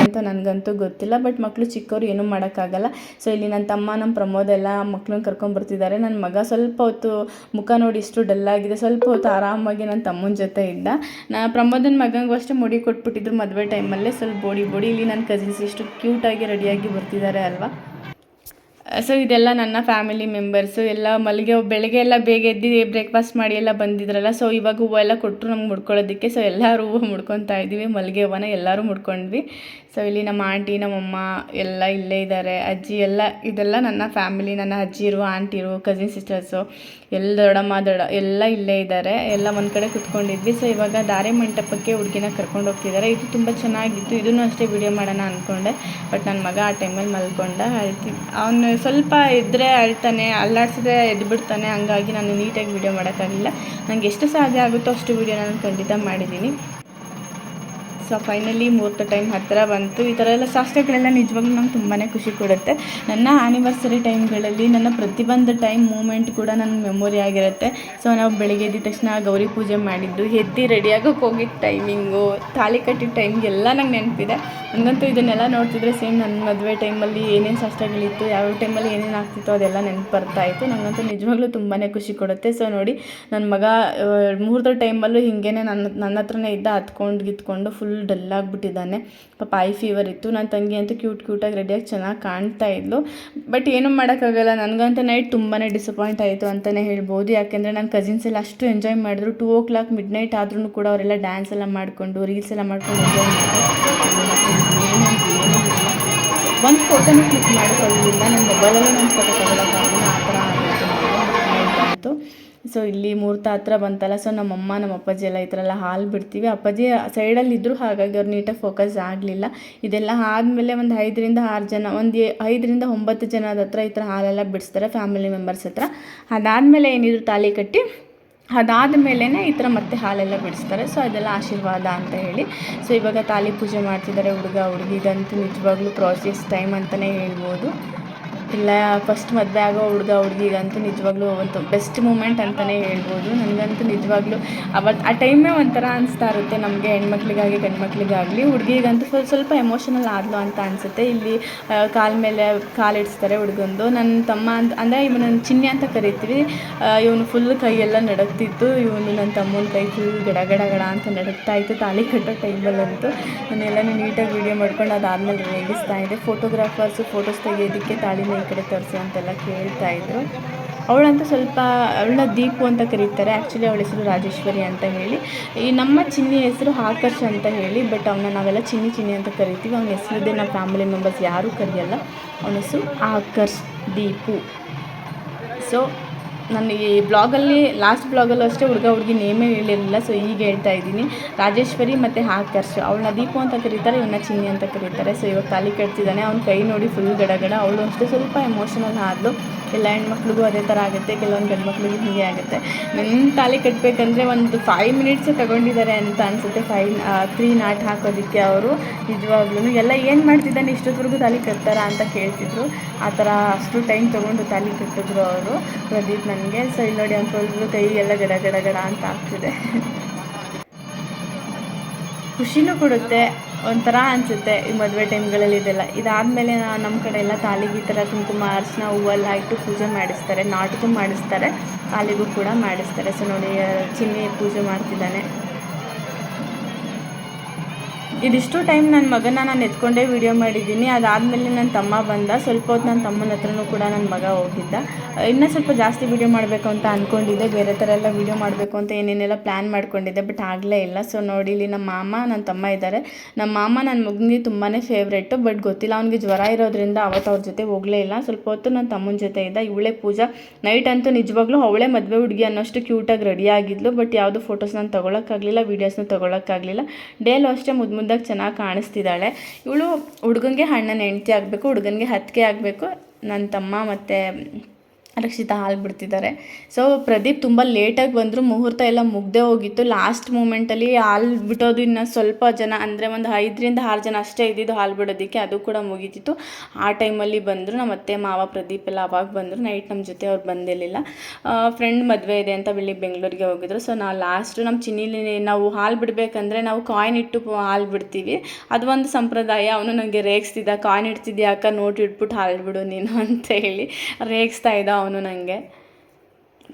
ಅಂತ ನನಗಂತೂ ಗೊತ್ತಿಲ್ಲ. ಬಟ್ ಮಕ್ಕಳು ಚಿಕ್ಕವರು ಏನೂ ಮಾಡೋಕ್ಕಾಗಲ್ಲ. ಸೊ ಇಲ್ಲಿ ನನ್ನ ತಮ್ಮ, ನಮ್ಮ ಪ್ರಮೋದ್ ಎಲ್ಲ ಮಕ್ಕಳನ್ನ ಕರ್ಕೊಂಡ್ಬರ್ತಿದ್ದಾರೆ. ನನ್ನ ಮಗ ಸ್ವಲ್ಪ ಹೊತ್ತು ಮುಖ ನೋಡಿ ಇಷ್ಟು ಡಲ್ಲಾಗಿದೆ, ಸ್ವಲ್ಪ ಹೊತ್ತು ಆರಾಮಾಗಿ ನನ್ನ ತಮ್ಮನ ಜೊತೆ ಇದ್ದ. ಪ್ರಮೋದನ ಮಗನಿಗೂ ಅಷ್ಟೇ ಮುಡಿ ಕೊಟ್ಬಿಟ್ಟಿದ್ರು ಮದುವೆ ಟೈಮಲ್ಲೇ, ಸ್ವಲ್ಪ ಬೋಡಿ. ಇಲ್ಲಿ ನನ್ನ ಕಸಿನ್ಸ್ ಎಷ್ಟು ಕ್ಯೂಟಾಗಿ ರೆಡಿಯಾಗಿ ಬರ್ತಿದ್ದಾರೆ ಅಲ್ವಾ. ಸೊ ಇದೆಲ್ಲ ನನ್ನ ಫ್ಯಾಮಿಲಿ ಮೆಂಬರ್ಸು ಎಲ್ಲ ಬೆಳಗ್ಗೆ ಎಲ್ಲ ಬೇಗ ಎದ್ದು ಬ್ರೇಕ್ಫಾಸ್ಟ್ ಮಾಡಿ ಎಲ್ಲ ಬಂದಿದ್ರಲ್ಲ. ಸೊ ಇವಾಗ ಹೂವು ಎಲ್ಲ ಕೊಟ್ಟರು ನಮ್ಗೆ ಮುಡ್ಕೊಳ್ಳೋದಕ್ಕೆ. ಸೊ ಎಲ್ಲರೂ ಹೂವು ಮುಡ್ಕೊತಾ ಇದ್ದೀವಿ, ಮಲ್ಲಿಗೆ ಹೂವನ ಎಲ್ಲರೂ ಮುಡ್ಕೊಂಡ್ವಿ. ಸೊ ಇಲ್ಲಿ ನಮ್ಮ ಆಂಟಿ ನಮ್ಮಮ್ಮ ಎಲ್ಲ ಇಲ್ಲೇ ಇದ್ದಾರೆ. ಅಜ್ಜಿ ಎಲ್ಲ ಇದೆಲ್ಲ ನನ್ನ ಫ್ಯಾಮಿಲಿ, ನನ್ನ ಅಜ್ಜಿರು, ಆಂಟಿರು, ಕಸಿನ್ ಸಿಸ್ಟರ್ಸು ದೊಡ್ಡಮ್ಮ ಎಲ್ಲ ಇಲ್ಲೇ ಇದ್ದಾರೆ. ಎಲ್ಲ ಒಂದು ಕಡೆ ಕುತ್ಕೊಂಡಿದ್ವಿ. ಸೊ ಇವಾಗ ದಾರೆ ಮಂಟಪಕ್ಕೆ ಹುಡುಗಿನ ಕರ್ಕೊಂಡು ಹೋಗ್ತಿದ್ದಾರೆ. ಇದು ತುಂಬ ಚೆನ್ನಾಗಿತ್ತು. ಇದನ್ನು ಅಷ್ಟೇ ವಿಡಿಯೋ ಮಾಡೋಣ ಅಂದ್ಕೊಂಡೆ, ಬಟ್ ನನ್ನ ಮಗ ಆ ಟೈಮಲ್ಲಿ ಮಲ್ಕೊಂಡ. ಅವನು ಸ್ವಲ್ಪ ಇದ್ದರೆ ಅಳ್ತಾನೆ, ಅಲ್ಲಾಡಿಸಿದ್ರೆ ಎದ್ದು ಬಿಡ್ತಾನೆ. ಹಂಗಾಗಿ ನಾನು ನೀಟಾಗಿ ವಿಡಿಯೋ ಮಾಡೋಕ್ಕಾಗಲಿಲ್ಲ. ನನಗೆ ಎಷ್ಟು ಸಾಧ್ಯ ಆಗುತ್ತೋ ಅಷ್ಟು ವಿಡಿಯೋ ನಾನು ಖಂಡಿತ ಮಾಡಿದ್ದೀನಿ. ಸೊ ಫೈನಲಿ ಮುಹೂರ್ತ ಟೈಮ್ ಹತ್ತಿರ ಬಂತು. ಈ ಥರ ಎಲ್ಲ ಶಾಸ್ತ್ರಗಳೆಲ್ಲ ನಿಜವಾಗ್ಲೂ ನಂಗೆ ತುಂಬಾ ಖುಷಿ ಕೊಡುತ್ತೆ. ನನ್ನ ಆ್ಯನಿವರ್ಸರಿ ಟೈಮ್ಗಳಲ್ಲಿ ನನ್ನ ಪ್ರತಿಯೊಂದು ಟೈಮ್ ಮೂಮೆಂಟ್ ಕೂಡ ನನ್ನ ಮೆಮೊರಿ ಆಗಿರುತ್ತೆ. ಸೊ ನಾವು ಬೆಳಿಗ್ಗೆ ಎದ್ದ ತಕ್ಷಣ ಗೌರಿ ಪೂಜೆ ಮಾಡಿದ್ದು, ಎದ್ದು ರೆಡಿಯಾಗೋಕೆ ಹೋಗಿದ್ದ ಟೈಮಿಂಗು, ತಾಳಿ ಕಟ್ಟಿದ ಟೈಮ್ಗೆಲ್ಲ ನಂಗೆ ನೆನಪಿದೆ. ನನಗಂತೂ ಇದನ್ನೆಲ್ಲ ನೋಡ್ತಿದ್ರೆ ಸೇಮ್ ನನ್ನ ಮದುವೆ ಟೈಮಲ್ಲಿ ಏನೇನು ಶಾಸ್ತ್ರಗಳಿತ್ತು, ಯಾವ ಟೈಮಲ್ಲಿ ಏನೇನು ಆಗ್ತಿತ್ತು ಅದೆಲ್ಲ ನೆನಪು ಬರ್ತಾಯಿತ್ತು. ನನಗಂತೂ ನಿಜವಾಗ್ಲೂ ತುಂಬಾ ಖುಷಿ ಕೊಡುತ್ತೆ. ಸೊ ನೋಡಿ, ನನ್ನ ಮಗ ಮುಹೂರ್ತ ಟೈಮಲ್ಲೂ ಹಿಂಗೇ ನನ್ನ ಹತ್ರನೇ ಇದ್ದ, ಹತ್ಕೊಂಡು ಫುಲ್ ಡಲ್ಲಾಗಿಬಿಟ್ಟಿದ್ದಾನೆ. ಪಾಪ ಐ ಫೀವರ್ ಇತ್ತು. ನನ್ನ ತಂಗಿ ಅಂತೂ ಕ್ಯೂಟಾಗಿ ರೆಡಿಯಾಗಿ ಚೆನ್ನಾಗಿ ಕಾಣ್ತಾ ಇದ್ಲು. ಬಟ್ ಏನೂ ಮಾಡೋಕ್ಕಾಗಲ್ಲ. ನನಗಂತೂ ನೈಟ್ ತುಂಬಾ ಡಿಸಪಾಯಿಂಟ್ ಆಯಿತು ಅಂತಲೇ ಹೇಳ್ಬೋದು. ಯಾಕೆಂದರೆ ನನ್ನ ಕಸಿನ್ಸ್ ಎಲ್ಲ ಅಷ್ಟು ಎಂಜಾಯ್ ಮಾಡಿದ್ರು. 2 o'clock ಮಿಡ್ನೈಟ್ ಆದ್ರೂ ಕೂಡ ಅವರೆಲ್ಲ ಡ್ಯಾನ್ಸ್ ಎಲ್ಲ ಮಾಡಿಕೊಂಡು, ರೀಲ್ಸ್ ಎಲ್ಲ ಮಾಡ್ಕೊಂಡು ಎಂಜಾಯ್ ಮಾಡಿದ್ರು. ಒಂದು ಫೋಟೋನೂ ಕ್ಲಿಕ್ ಮಾಡೋಕ್ಕಾಗಲಿಲ್ಲ. ನನ್ನ ಮೊಬೈಲಲ್ಲೂ ನಾನು ಫೋಟೋ ತಗೊಳ್ಳೋಕ್ಕಾಗಲಿಲ್ಲ. ಆ ಥರ ಆಗಿತ್ತು. ಸೊ ಇಲ್ಲಿ ಮುಹೂರ್ತ ಹತ್ರ ಬಂತಲ್ಲ. ಸೊ ನಮ್ಮಮ್ಮ ನಮ್ಮ ಅಪ್ಪಾಜಿ ಎಲ್ಲ ಈ ಥರ ಎಲ್ಲ ಹಾಲು ಬಿಡ್ತೀವಿ. ಅಪ್ಪಾಜಿ ಸೈಡಲ್ಲಿದ್ದರು, ಹಾಗಾಗಿ ಅವ್ರು ನೀಟಾಗಿ ಫೋಕಸ್ ಆಗಲಿಲ್ಲ. ಇದೆಲ್ಲ ಆದಮೇಲೆ ಒಂದು 5ರಿಂದ 6 ಜನ, 5ರಿಂದ 9 ಜನದ ಹತ್ರ ಈ ಥರ ಹಾಲೆಲ್ಲ ಬಿಡಿಸ್ತಾರೆ ಫ್ಯಾಮಿಲಿ ಮೆಂಬರ್ಸ್ ಹತ್ರ. ಅದಾದಮೇಲೆ ಏನಿದ್ರು ತಾಳಿ ಕಟ್ಟಿ ಅದಾದ ಮೇಲೇ ಈ ಥರ ಮತ್ತೆ ಹಾಲೆಲ್ಲ ಬಿಡಿಸ್ತಾರೆ. ಸೊ ಅದೆಲ್ಲ ಆಶೀರ್ವಾದ ಅಂತ ಹೇಳಿ. ಸೊ ಇವಾಗ ತಾಳಿ ಪೂಜೆ ಮಾಡ್ತಿದ್ದಾರೆ ಹುಡುಗ ಹುಡುಗಿ. ಇದಂತೂ ನಿಜವಾಗ್ಲೂ ಪ್ರಾಸೆಸ್ ಟೈಮ್ ಅಂತಲೇ ಹೇಳ್ಬೋದು. ಇಲ್ಲ ಫಸ್ಟ್ ಮದುವೆ ಆಗೋ ಹುಡುಗ ಹುಡುಗಿಗಂತೂ ನಿಜವಾಗ್ಲೂ ಒಂದು ಬೆಸ್ಟ್ ಮೂಮೆಂಟ್ ಅಂತಲೇ ಹೇಳ್ಬೋದು. ನನಗಂತೂ ನಿಜವಾಗ್ಲೂ ಆ ಟೈಮೇ ಒಂಥರ ಅನಿಸ್ತಾ ಇರುತ್ತೆ ನಮಗೆ, ಹೆಣ್ಮಕ್ಳಿಗಾಗಿ ಗಂಡ್ಮಕ್ಳಿಗಾಗಲಿ. ಹುಡುಗಿಗಂತೂ ಸ್ವಲ್ಪ ಎಮೋಷನಲ್ ಆದಲು ಅಂತ ಅನಿಸುತ್ತೆ. ಇಲ್ಲಿ ಕಾಲ ಮೇಲೆ ಕಾಲಿಡಿಸ್ತಾರೆ ಹುಡುಗಂದು. ನನ್ನ ತಮ್ಮ ಅಂದರೆ ಇವನು ಚಿನ್ನಿ ಅಂತ ಕರಿತೀವಿ. ಇವನು ಫುಲ್ ಕೈಯೆಲ್ಲ ನಡುಗ್ತಿತ್ತು. ನನ್ನ ತಮ್ಮನ ಕೈ ಫುಲ್ ಗಡ ಅಂತ ನಡುಗ್ತಾ ಇತ್ತು ತಾಳಿ ಕಟ್ಟೋ ಟೈಮಲ್ಲಂತೂ. ನಾನೆಲ್ಲನೂ ನೀಟಾಗಿ ವೀಡಿಯೋ ಮಾಡ್ಕೊಂಡು ಅದಾದಮೇಲೆ ರೇಗಿಸ್ತಾ ಇದ್ದೆ. ಫೋಟೋಗ್ರಾಫರ್ಸು ಫೋಟೋಸ್ ತೆಗೆಯೋದಕ್ಕೆ ತಾಳಿನ ಈ ಕಡೆ ತರಿಸಿ ಅಂತೆಲ್ಲ ಕೇಳ್ತಾಯಿದ್ರು. ಅವಳಂತೂ ಸ್ವಲ್ಪ, ಅವಳನ್ನ ದೀಪು ಅಂತ ಕರೀತಾರೆ. ಆ್ಯಕ್ಚುಲಿ ಅವಳ ಹೆಸರು ರಾಜೇಶ್ವರಿ ಅಂತ ಹೇಳಿ. ಈ ನಮ್ಮ ಚಿನ್ನಿ ಹೆಸರು ಆಕರ್ಷ್ ಅಂತ ಹೇಳಿ. ಬಟ್ ಅವನ್ನ ನಾವೆಲ್ಲ ಚಿನ್ನಿ ಅಂತ ಕರಿತೀವಿ. ಅವನ ಹೆಸರಿದ್ದೆ ನಮ್ಮ ಫ್ಯಾಮಿಲಿ ಮೆಂಬರ್ಸ್ ಯಾರೂ ಕರೆಯಲ್ಲ. ಅವನ ಹೆಸರು ಆಕರ್ಷ್ ದೀಪು. ಸೊ ನನಗೆ ಈ ಬ್ಲಾಗಲ್ಲಿ ಲಾಸ್ಟ್ ಬ್ಲಾಗಲ್ಲೂ ಅಷ್ಟೇ ಹುಡುಗ ಹುಡುಗಿ ನೇಮೇ ಹೇಳಿರಲಿಲ್ಲ. ಸೊ ಈಗ ಹೇಳ್ತಾ ಇದ್ದೀನಿ. ರಾಜೇಶ್ವರಿ ಮತ್ತು ಆಕರ್ಷ್. ಅವಳನ್ನ ದೀಪು ಅಂತ ಕರೀತಾರೆ, ಇವನ್ನ ಚಿನ್ನಿ ಅಂತ ಕರೀತಾರೆ. ಸೊ ಇವಾಗ ತಾಳಿ ಕಟ್ತಿದ್ದಾನೆ. ಅವ್ನ ಕೈ ನೋಡಿ ಫುಲ್ ಗಡಗಡ. ಅವಳು ಅಷ್ಟೇ ಸ್ವಲ್ಪ ಎಮೋಷನಲ್ ಆದಳು. ಎಲ್ಲ ಹೆಣ್ಮಕ್ಳಿಗೂ ಅದೇ ಥರ ಆಗುತ್ತೆ, ಕೆಲವೊಂದು ಗಂಡ್ಮಕ್ಳಿಗೂ ಹೀಗೆ ಆಗುತ್ತೆ. ನನ್ನ ತಾಳಿ ಕಟ್ಟಬೇಕಂದ್ರೆ ಒಂದು 5 minutes ತೊಗೊಂಡಿದ್ದಾರೆ ಅಂತ ಅನಿಸುತ್ತೆ. 3 ನಾಟ್ ಹಾಕೋದಕ್ಕೆ ಅವರು. ನಿಜವಾಗ್ಲೂ ಎಲ್ಲ ಏನು ಮಾಡ್ತಿದ್ದಾನೆ ಇಷ್ಟೊತ್ತವರೆಗೂ ತಾಳಿ ಕಟ್ತಾರ ಅಂತ ಕೇಳ್ತಿದ್ರು. ಆ ಥರ ಅಷ್ಟು ಟೈಮ್ ತೊಗೊಂಡು ತಾಳಿ ಕಟ್ಟಿದ್ರು ಅವರು, ಪ್ರದೀಪ್ ನನಗೆ. ಸೊ ಇಲ್ಲಿ ನೋಡಿ ಅವ್ನು ಫುಲ್ಲು ಕೈ ಎಲ್ಲ ಗಡ ಅಂತ ಆಗ್ತಿದೆ. ಖುಷಿನೂ ಕೊಡುತ್ತೆ, ಒಂಥರ ಅನಿಸುತ್ತೆ ಈ ಮದುವೆ ಟೈಮ್ಗಳಲ್ಲಿ ಇದೆಲ್ಲ. ಇದಾದಮೇಲೆ ನಮ್ಮ ಕಡೆ ಎಲ್ಲ ತಾಲಿಗೆ ಈ ಥರ ಕುಂಕುಮ, ಅರಿಶಿನ, ಹೂವೆಲ್ಲ ಇಟ್ಟು ಪೂಜೆ ಮಾಡಿಸ್ತಾರೆ. ನಾಟಕೂ ಮಾಡಿಸ್ತಾರೆ, ತಾಲಿಗೂ ಕೂಡ ಮಾಡಿಸ್ತಾರೆ. ಸೊ ನೋಡಿ ಚಿನ್ನಿ ಪೂಜೆ ಮಾಡ್ತಿದ್ದಾನೆ. ಇದಿಷ್ಟು ಟೈಮ್ ನನ್ನ ಮಗನ ನಾನು ಎತ್ಕೊಂಡೇ ವೀಡಿಯೋ ಮಾಡಿದ್ದೀನಿ. ಅದಾದಮೇಲೆ ನನ್ನ ತಮ್ಮ ಬಂದ. ಸ್ವಲ್ಪ ಹೊತ್ತು ನನ್ನ ತಮ್ಮನ ಹತ್ರನೂ ಕೂಡ ನನ್ನ ಮಗ ಹೋಗಿದ್ದ. ಇನ್ನೂ ಸ್ವಲ್ಪ ಜಾಸ್ತಿ ವೀಡಿಯೋ ಮಾಡಬೇಕು ಅಂತ ಅಂದ್ಕೊಂಡಿದ್ದೆ. ಬೇರೆ ಥರ ಎಲ್ಲ ವೀಡಿಯೋ ಮಾಡಬೇಕು ಅಂತ ಏನೇನೆಲ್ಲ ಪ್ಲ್ಯಾನ್ ಮಾಡ್ಕೊಂಡಿದ್ದೆ, ಬಟ್ ಆಗಲೇ ಇಲ್ಲ. ಸೊ ನೋಡಿ, ಇಲ್ಲಿ ನಮ್ಮ ಮಾಮ ನನ್ನ ತಮ್ಮ ಇದ್ದಾರೆ. ನಮ್ಮ ಮಾಮ ನನ್ನ ಮಗನಿಗೆ ತುಂಬಾ ಫೇವ್ರೇಟು. ಬಟ್ ಗೊತ್ತಿಲ್ಲ, ಅವ್ನಿಗೆ ಜ್ವರ ಇರೋದ್ರಿಂದ ಅವತ್ತು ಅವ್ರ ಜೊತೆ ಹೋಗಲೇ ಇಲ್ಲ. ಸ್ವಲ್ಪ ಹೊತ್ತು ನನ್ನ ತಮ್ಮನ ಜೊತೆ ಇದ್ದ. ಇವಳೇ ಪೂಜಾ. ನೈಟ್ ಅಂತೂ ನಿಜವಾಗ್ಲೂ ಅವಳೇ ಮದುವೆ ಹುಡುಗಿ ಅನ್ನೋಷ್ಟು ಕ್ಯೂಟಾಗಿ ರೆಡಿ ಆಗಿದ್ಲು. ಬಟ್ ಯಾವುದು ಫೋಟೋಸ್ ನಾನು ತೊಗೊಳಕ್ಕಾಗಲಿಲ್ಲ, ವೀಡಿಯೋಸ್ನ ತೊಗೊಳಕ್ಕಾಗಲಿಲ್ಲ. ಡೇಲು ಅಷ್ಟೇ ಮುದ್ದಾಗಿ ಚೆನ್ನಾಗಿ ಕಾಣಿಸ್ತಿದ್ದಾಳೆ. ಇವಳು ಹುಡುಗನಿಗೆ ಅಣ್ಣನ ಹೆಂಡತಿ ಆಗಬೇಕು, ಹುಡುಗನಿಗೆ ಹತ್ತಿಗೆ ಆಗಬೇಕು. ನನ್ನ ತಮ್ಮ ಮತ್ತು ರಕ್ಷಿತಾ ಹಾಲು ಬಿಡ್ತಿದ್ದಾರೆ. ಸೊ ಪ್ರದೀಪ್ ತುಂಬ ಲೇಟಾಗಿ ಬಂದರು. ಮುಹೂರ್ತ ಎಲ್ಲ ಮುಗ್ದೇ ಹೋಗಿತ್ತು. ಲಾಸ್ಟ್ ಮೂಮೆಂಟಲ್ಲಿ ಹಾಲು ಬಿಟ್ಟೋದು ಇನ್ನು ಸ್ವಲ್ಪ ಜನ, ಅಂದರೆ ಒಂದು 5ರಿಂದ 6 ಜನ ಅಷ್ಟೇ ಇದ್ದಿದ್ದು ಹಾಲು ಬಿಡೋದಕ್ಕೆ. ಅದು ಕೂಡ ಮುಗೀತಿತ್ತು. ಆ ಟೈಮಲ್ಲಿ ಬಂದರು ನಮ್ಮ ಅತ್ತೆ ಮಾವ ಪ್ರದೀಪ್ ಎಲ್ಲ ಅವಾಗ ಬಂದರು. ನೈಟ್ ನಮ್ಮ ಜೊತೆ ಅವ್ರು ಬಂದಿರಲಿಲ್ಲ. ಫ್ರೆಂಡ್ ಮದುವೆ ಇದೆ ಅಂತ ಬೆಂಗಳೂರಿಗೆ ಹೋಗಿದ್ರು. ಸೊ ನಾವು ಲಾಸ್ಟು ನಮ್ಮ ಚಿನ್ನಿಲಿ ನಾವು ಹಾಲು ಬಿಡಬೇಕಂದ್ರೆ ನಾವು ಕಾಯಿನ್ ಇಟ್ಟು ಹಾಲು ಬಿಡ್ತೀವಿ. ಅದು ಒಂದು ಸಂಪ್ರದಾಯ. ಅವನು ನನಗೆ ರೇಗಿಸ್ತಿದ್ದ, ಕಾಯಿನ್ ಇಡ್ತಿದ್ಯಾ ಅಕ್ಕ, ನೋಟ್ ಇಟ್ಬಿಟ್ಟು ಹಾಲು ಬಿಡು ನೀನು ಅಂತ ಹೇಳಿ ರೇಗಿಸ್ತಾ ಇದ್ದ ಅವನು ನನಗೆ.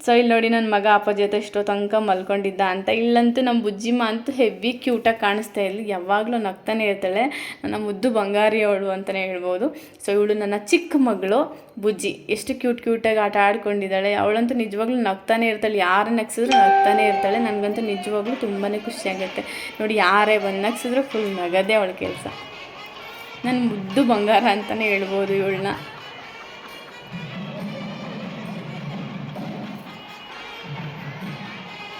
ಸೊ ಇಲ್ಲಿ ನೋಡಿ, ನನ್ನ ಮಗ ಅಪ್ಪ ಜೊತೆ ಇಷ್ಟೋ ತನಕ ಮಲ್ಕೊಂಡಿದ್ದ ಅಂತ. ಇಲ್ಲಂತೂ ನಮ್ಮ ಬುಜ್ಜಿಮ್ಮ ಅಂತೂ ಹೆವಿ ಕ್ಯೂಟಾಗಿ ಕಾಣಿಸ್ತಾ ಇರಲಿ, ಯಾವಾಗಲೂ ನಗ್ತಾನೆ ಇರ್ತಾಳೆ. ನನ್ನ ಮುದ್ದು ಬಂಗಾರಿ ಅವಳು ಅಂತಲೇ ಹೇಳ್ಬೋದು. ಸೊ ಇವಳು ನನ್ನ ಚಿಕ್ಕ ಮಗಳು ಬುಜ್ಜಿ. ಎಷ್ಟು ಕ್ಯೂಟಾಗಿ ಆಟ ಆಡ್ಕೊಂಡಿದ್ದಾಳೆ. ಅವಳಂತೂ ನಿಜವಾಗ್ಲೂ ನಗ್ತಾನೆ ಇರ್ತಾಳೆ. ಯಾರು ನಗ್ಸಿದ್ರು ನಗ್ತಾನೆ ಇರ್ತಾಳೆ. ನನಗಂತೂ ನಿಜವಾಗ್ಲೂ ತುಂಬಾ ಖುಷಿಯಾಗುತ್ತೆ ನೋಡಿ. ಯಾರೇ ಬಂದು ನಗ್ಸಿದ್ರು ಫುಲ್ ನಗದೇ ಅವಳ ಕೆಲಸ. ನನ್ನ ಮುದ್ದು ಬಂಗಾರ ಅಂತಲೇ ಹೇಳ್ಬೋದು ಇವಳನ್ನ.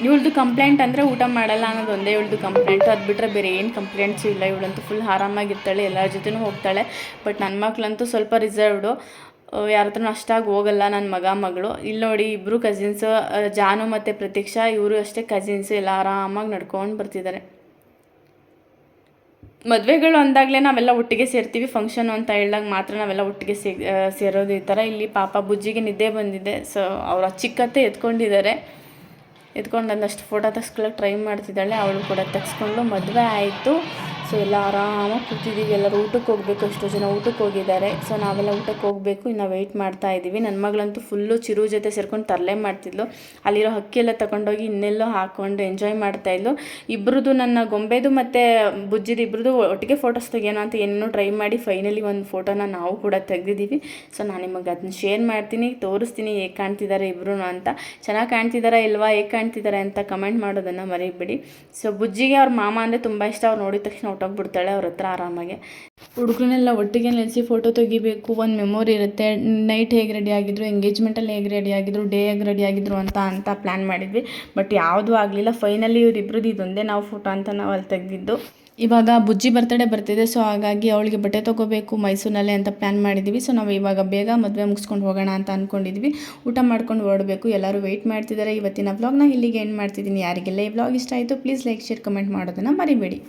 ಇವಳ್ದು ಕಂಪ್ಲೇಂಟ್ ಅಂದರೆ ಊಟ ಮಾಡಲ್ಲ ಅನ್ನೋದು ಒಂದೇ ಇವಳ್ದು ಕಂಪ್ಲೇಂಟು. ಅದು ಬಿಟ್ಟರೆ ಬೇರೆ ಏನು ಕಂಪ್ಲೇಂಟ್ಸು ಇಲ್ಲ. ಇವಳಂತೂ ಫುಲ್ ಆರಾಮಾಗಿರ್ತಾಳೆ, ಎಲ್ಲರ ಜೊತೆನೂ ಹೋಗ್ತಾಳೆ. ಬಟ್ ನನ್ನ ಮಕ್ಕಳಂತೂ ಸ್ವಲ್ಪ ರಿಸರ್ವ್ಡು, ಯಾರ ಹತ್ರನೂ ಅಷ್ಟಾಗಿ ಹೋಗಲ್ಲ. ನನ್ನ ಮಗಳು ಇಲ್ಲಿ ನೋಡಿ, ಇಬ್ಬರು ಕಸಿನ್ಸು, ಜಾನು ಮತ್ತು ಪ್ರತೀಕ್ಷಾ, ಇವರು ಅಷ್ಟೇ ಕಸಿನ್ಸು, ಎಲ್ಲ ಆರಾಮಾಗಿ ನಡ್ಕೊಂಡು ಬರ್ತಿದ್ದಾರೆ. ಮದುವೆಗಳು ಅಂದಾಗಲೇ ನಾವೆಲ್ಲ ಒಟ್ಟಿಗೆ ಸೇರ್ತೀವಿ, ಫಂಕ್ಷನು ಅಂತ ಹೇಳಿದಾಗ ಮಾತ್ರ ನಾವೆಲ್ಲ ಒಟ್ಟಿಗೆ ಸೇರೋದು ಈ ಥರ. ಇಲ್ಲಿ ಪಾಪ ಬುಜ್ಜಿಗೆ ನಿದ್ದೆ ಬಂದಿದೆ, ಸೊ ಅವರ ಚಿಕ್ಕತ್ತೆ ಎತ್ಕೊಂಡಿದ್ದಾರೆ. ಎತ್ಕೊಂಡು ಒಂದಷ್ಟು ಫೋಟೋ ತೆಗ್ಸ್ಕೊಳ್ಳೋಕೆ ಟ್ರೈ ಮಾಡ್ತಿದ್ದಾಳೆ. ಅವಳು ಕೂಡ ತೆಗೆಸ್ಕೊಂಡು ಮದುವೆ ಆಯಿತು. ಸೊ ಎಲ್ಲ ಆರಾಮಾಗಿ ಕೂತಿದ್ದೀವಿ. ಎಲ್ಲರೂ ಊಟಕ್ಕೆ ಹೋಗಬೇಕು, ಎಷ್ಟೋ ಜನ ಊಟಕ್ಕೆ ಹೋಗಿದ್ದಾರೆ. ಸೊ ನಾವೆಲ್ಲ ಊಟಕ್ಕೆ ಹೋಗಬೇಕು, ಇನ್ನು ವೆಯ್ಟ್ ಮಾಡ್ತಾ ಇದ್ದೀವಿ. ನನ್ನ ಮಗಳಂತೂ ಫುಲ್ಲು ಚಿರು ಜೊತೆ ಸೇರ್ಕೊಂಡು ತರಲೆ ಮಾಡ್ತಿದ್ಲು. ಅಲ್ಲಿರೋ ಹಕ್ಕಿ ಎಲ್ಲ ತಗೊಂಡೋಗಿ ಇನ್ನೆಲ್ಲೋ ಹಾಕ್ಕೊಂಡು ಎಂಜಾಯ್ ಮಾಡ್ತಾಯಿದ್ಲು. ಇಬ್ಬರದು, ನನ್ನ ಗೊಂಬೆದು ಮತ್ತು ಬುಜ್ಜಿದು ಇಬ್ಬರದು ಒಟ್ಟಿಗೆ ಫೋಟೋಸ್ ತೆಗಿಯೋಣ ಅಂತ ಏನೇನೋ ಟ್ರೈ ಮಾಡಿ ಫೈನಲಿ ಒಂದು ಫೋಟೋನ ನಾವು ಕೂಡ ತೆಗೆದಿದ್ದೀವಿ. ಸೊ ನಾನು ನಿಮಗೆ ಅದನ್ನ ಶೇರ್ ಮಾಡ್ತೀನಿ, ತೋರಿಸ್ತೀನಿ ಹೇಗೆ ಕಾಣ್ತಿದ್ದಾರೆ ಇಬ್ಬರು ಅಂತ. ಚೆನ್ನಾಗಿ ಕಾಣ್ತಿದ್ದಾರಾ ಇಲ್ವಾ, ಹೇಗೆ ಕಾಣ್ತಿದ್ದಾರೆ ಅಂತ ಕಮೆಂಟ್ ಮಾಡೋದನ್ನು ಮರಿಬೇಡಿ. ಸೊ ಬುಜ್ಜಿಗೆ ಅವ್ರ ಮಾಮ ಅಂದರೆ ತುಂಬ ಇಷ್ಟ. ಅವ್ರು ನೋಡಿದ ತಕ್ಷಣ ಹೊಟ್ಟೋಗ್ಬಿಡ್ತಾಳೆ ಅವ್ರ ಹತ್ರ ಆರಾಮಾಗಿ. ಹುಡುಗರನ್ನೆಲ್ಲ ಒಟ್ಟಿಗೆ ನಿಲ್ಲಿಸಿ ಫೋಟೋ ತೆಗಿಬೇಕು, ಒಂದು ಮೆಮೊರಿ ಇರುತ್ತೆ. ನೈಟ್ ಹೇಗೆ ರೆಡಿ ಆಗಿದ್ರು, ಎಂಗೇಜ್ಮೆಂಟಲ್ಲಿ ಹೇಗೆ ರೆಡಿ ಆಗಿದ್ರು, ಡೇ ಹೇಗೆ ರೆಡಿ ಆಗಿದ್ರು ಅಂತ ಪ್ಲ್ಯಾನ್ ಮಾಡಿದ್ವಿ. ಬಟ್ ಯಾವುದೂ ಆಗಲಿಲ್ಲ. ಫೈನಲಿ ಇವರಿಬ್ರದ್ದು ಇದೊಂದೇ ನಾವು ಫೋಟೋ ಅಂತ ನಾವು ಅಲ್ಲಿ ತೆಗೆದಿದ್ದು. ಇವಾಗ ಬುಜ್ಜಿ ಬರ್ತಡೇ ಬರ್ತಿದೆ, ಸೊ ಹಾಗಾಗಿ ಅವಳಿಗೆ ಬಟ್ಟೆ ತೊಗೋಬೇಕು ಮೈಸೂರಿನಲ್ಲೇ ಅಂತ ಪ್ಲ್ಯಾನ್ ಮಾಡಿದ್ದೀವಿ. ಸೊ ನಾವು ಇವಾಗ ಬೇಗ ಮದುವೆ ಮುಗಿಸ್ಕೊಂಡು ಹೋಗೋಣ ಅಂತ ಅಂದ್ಕೊಂಡಿದ್ವಿ. ಊಟ ಮಾಡ್ಕೊಂಡು ಹೊರಡಬೇಕು. ಎಲ್ಲರೂ ವೆಯ್ಟ್ ಮಾಡ್ತಿದ್ದಾರೆ. ಇವತ್ತಿನ ವ್ಲಾಗ್ನ ಇಲ್ಲಿಗೆ ಎಂಡ್ ಮಾಡ್ತಿದ್ದೀನಿ. ಯಾರಿಗೆಲ್ಲ ಈ ವ್ಲಾಗ್ ಇಷ್ಟ ಆಯಿತು ಪ್ಲೀಸ್ ಲೈಕ್, ಶೇರ್, ಕಮೆಂಟ್ ಮಾಡೋದನ್ನು ಮರಿಬೇಡಿ.